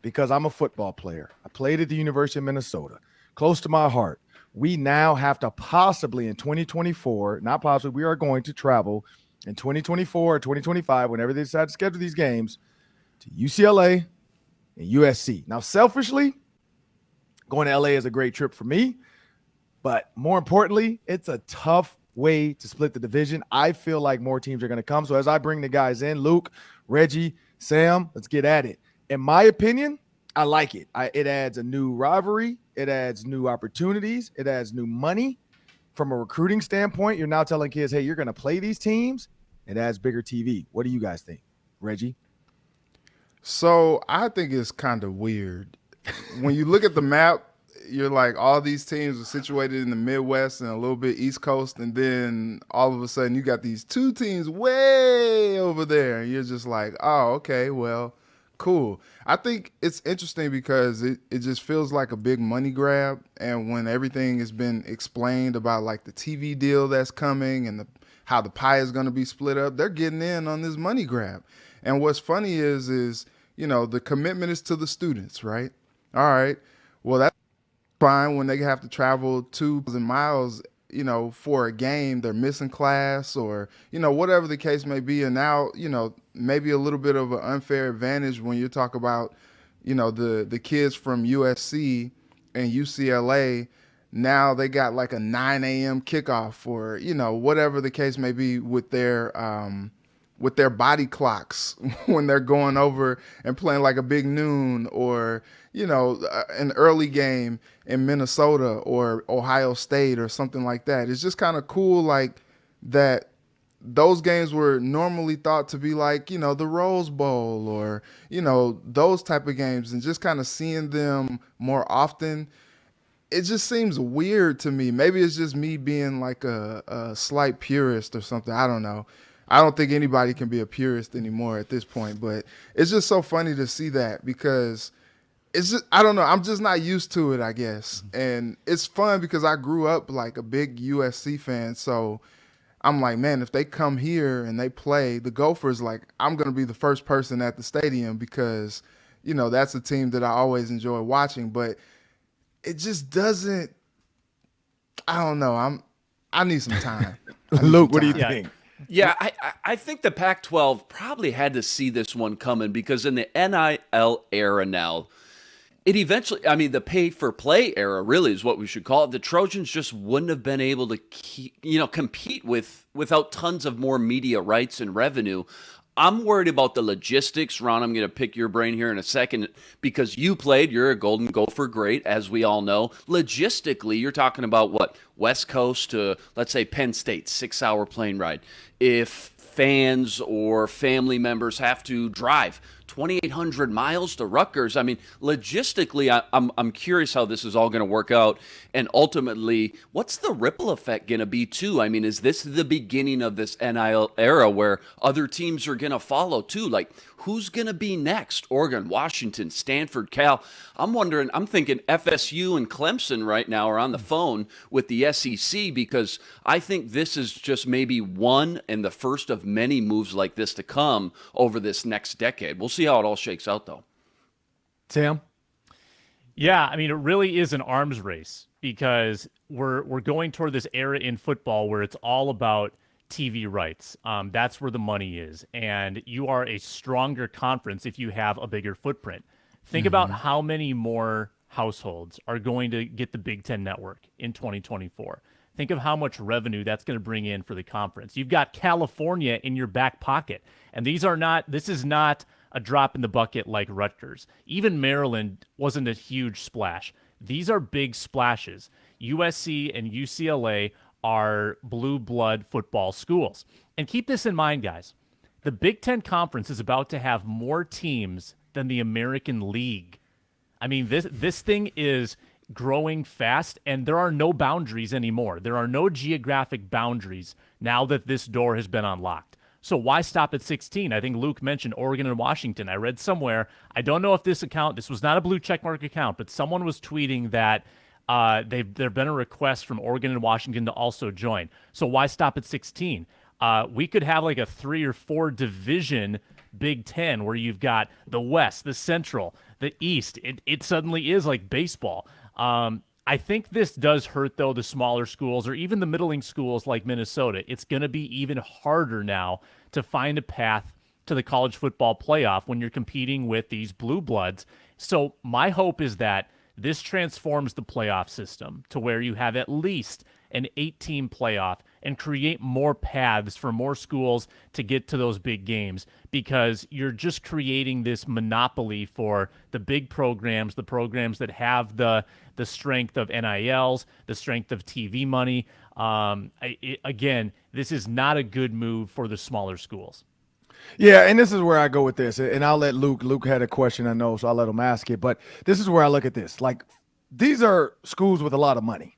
because I'm a football player. I played at the University of Minnesota, close to my heart. We now have to possibly in 2024, not possibly, we are going to travel in 2024 or 2025, whenever they decide to schedule these games, to UCLA and USC. Now, selfishly, going to LA is a great trip for me, but more importantly, it's a tough way to split the division. I feel like more teams are going to come. So as I bring the guys in, Luke, Reggie, Sam, let's get at it. In my opinion, I like it. It adds a new rivalry. It adds new opportunities. It adds new money. From a recruiting standpoint, you're now telling kids, hey, you're going to play these teams. It adds bigger TV. What do you guys think? Reggie? So I think it's kind of weird. When you look at the map, you're like, all these teams are situated in the Midwest and a little bit East Coast, and then all of a sudden you got these two teams way over there, and you're just like, oh, okay, well, cool. I think it's interesting because it just feels like a big money grab, and when everything has been explained about like the TV deal that's coming and how the pie is going to be split up, they're getting in on this money grab. And what's funny is the commitment is to the students, right? All right, well, that's fine when they have to travel 2,000 miles, for a game, they're missing class or, whatever the case may be. And now, maybe a little bit of an unfair advantage when you talk about, the kids from USC and UCLA. Now they got like a 9 a.m. kickoff or, whatever the case may be with their body clocks when they're going over and playing like a big noon or, an early game in Minnesota or Ohio State or something like that. It's just kind of cool like that those games were normally thought to be like, the Rose Bowl or, those type of games, and just kind of seeing them more often. It just seems weird to me. Maybe it's just me being like a slight purist or something. I don't know. I don't think anybody can be a purist anymore at this point, but it's just so funny to see that because it's just, I don't know. I'm just not used to it, I guess. And it's fun because I grew up like a big USC fan. So I'm like, man, if they come here and they play the Gophers, like I'm going to be the first person at the stadium because, that's a team that I always enjoy watching, but it just doesn't, I don't know. I need some time. Luke, what do you think? Yeah, I think the Pac-12 probably had to see this one coming because in the NIL era now, it eventually, the pay-for-play era really is what we should call it. The Trojans just wouldn't have been able to compete without tons of more media rights and revenue. I'm worried about the logistics. Ron, I'm going to pick your brain here in a second because you're a Golden Gopher great, as we all know. Logistically, you're talking about what? West Coast to, let's say, Penn State, 6-hour plane ride. If fans or family members have to drive 2,800 miles to Rutgers, logistically, I'm curious how this is all going to work out. And ultimately, what's the ripple effect going to be, too? Is this the beginning of this NIL era where other teams are going to follow, too? Like, who's going to be next? Oregon, Washington, Stanford, Cal. I'm thinking FSU and Clemson right now are on the phone with the SEC because I think this is just maybe one and the first of many moves like this to come over this next decade. We'll see how it all shakes out, though. Sam? Yeah, it really is an arms race because we're going toward this era in football where it's all about TV rights. That's where the money is. And you are a stronger conference if you have a bigger footprint. Think about how many more households are going to get the Big Ten Network in 2024. Think of how much revenue that's going to bring in for the conference. You've got California in your back pocket. And this is not a drop in the bucket like Rutgers. Even Maryland wasn't a huge splash. These are big splashes. USC and UCLA are blue blood football schools. And keep this in mind, guys. The Big Ten Conference is about to have more teams than the American League. This thing is growing fast, and there are no boundaries anymore. There are no geographic boundaries now that this door has been unlocked. So why stop at 16? I think Luke mentioned Oregon and Washington. I read somewhere, I don't know if this was not a blue checkmark account, but someone was tweeting that there've been a request from Oregon and Washington to also join. So why stop at 16? We could have like a 3 or 4 division Big Ten, where you've got the West, the Central, the East. It suddenly is like baseball. I think this does hurt, though, the smaller schools or even the middling schools like Minnesota. It's going to be even harder now to find a path to the college football playoff when you're competing with these blue bloods. So my hope is that this transforms the playoff system to where you have at least an 8-team playoff and create more paths for more schools to get to those big games, because you're just creating this monopoly for the big programs, the programs that have the strength of NILs, the strength of TV money. Again, this is not a good move for the smaller schools. Yeah, and this is where I go with this, and I'll let Luke. Luke had a question, I know, so I'll let him ask it. But this is where I look at this. Like, these are schools with a lot of money.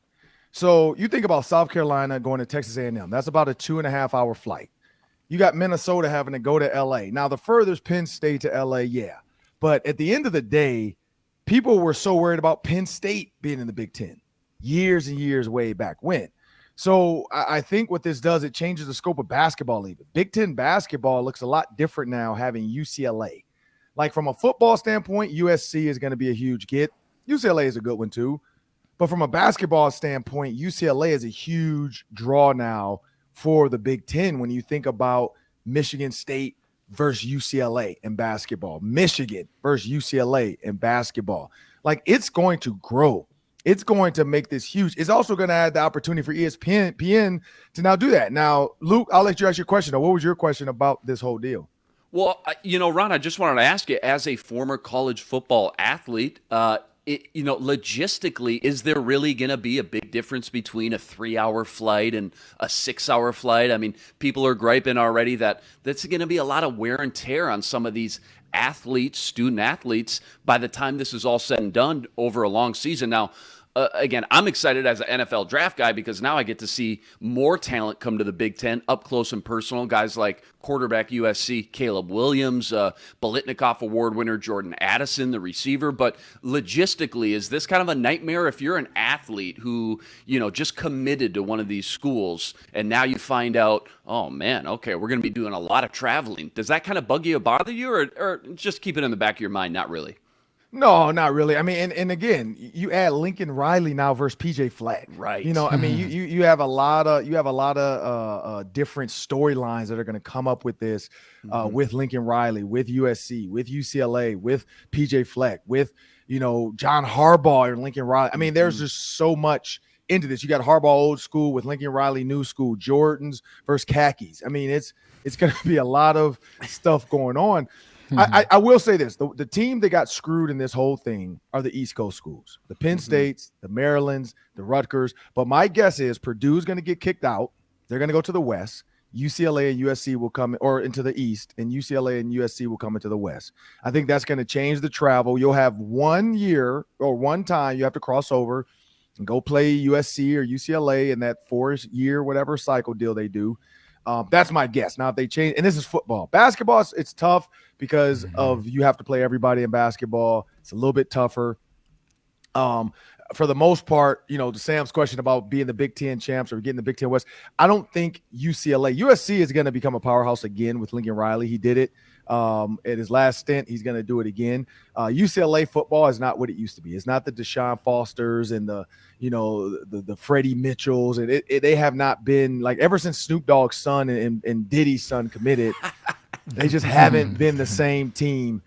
So you think about South Carolina going to Texas A&M. That's about a 2.5-hour flight. You got Minnesota having to go to L.A. Now, the furthest Penn State to L.A., yeah. But at the end of the day, people were so worried about Penn State being in the Big Ten years and years way back when. So I think what this does, it changes the scope of basketball even. Big Ten basketball looks a lot different now having UCLA. Like, from a football standpoint, USC is going to be a huge get. UCLA is a good one too. But from a basketball standpoint, UCLA is a huge draw now for the Big Ten when you think about Michigan State versus UCLA in basketball, Michigan versus UCLA in basketball. Like, it's going to grow. It's going to make this huge. It's also going to add the opportunity for ESPN to now do that. Now, Luke, I'll let you ask your question. What was your question about this whole deal? Well, Ron, I just wanted to ask you, as a former college football athlete, logistically, is there really going to be a big difference between a 3-hour flight and a 6-hour flight? I mean, people are griping already that that's going to be a lot of wear and tear on some of these athletes, student athletes, by the time this is all said and done over a long season. Now, again, I'm excited as an NFL draft guy because now I get to see more talent come to the Big Ten up close and personal. Guys like quarterback USC, Caleb Williams, Biletnikoff Award winner Jordan Addison, the receiver. But logistically, is this kind of a nightmare if you're an athlete who, just committed to one of these schools and now you find out, oh man, okay, we're going to be doing a lot of traveling. Does that kind of bug you or bother you, or just keep it in the back of your mind? Not really. No, not really. I mean, and again, you add Lincoln Riley now versus PJ Fleck. Right. I mean, you have a lot of different storylines that are going to come up with this, with Lincoln Riley, with USC, with UCLA, with PJ Fleck, with John Harbaugh and Lincoln Riley. I mean, there's just so much into this. You got Harbaugh old school with Lincoln Riley new school, Jordans versus khakis. I mean, it's going to be a lot of stuff going on. I will say this. The team that got screwed in this whole thing are the East Coast schools, the Penn States, the Marylands, the Rutgers. But my guess is Purdue's going to get kicked out. They're going to go to the West. UCLA and USC will come or into the East, and UCLA and USC will come into the West. I think that's going to change the travel. You'll have 1 year or one time you have to cross over and go play USC or UCLA in that 4-year whatever cycle deal they do. That's my guess. Now, if they change, and this is football. Basketball, it's tough because of you have to play everybody in basketball. It's a little bit tougher. For the most part, to Sam's question about being the Big Ten champs or getting the Big Ten West, I don't think USC is going to become a powerhouse again with Lincoln Riley. He did it at his last stint. He's going to do it again. UCLA football is not what it used to be. It's not the Deshaun Fosters and the Freddie Mitchells. And they have not been, like, ever since Snoop Dogg's son and Diddy's son committed, they just haven't been the same team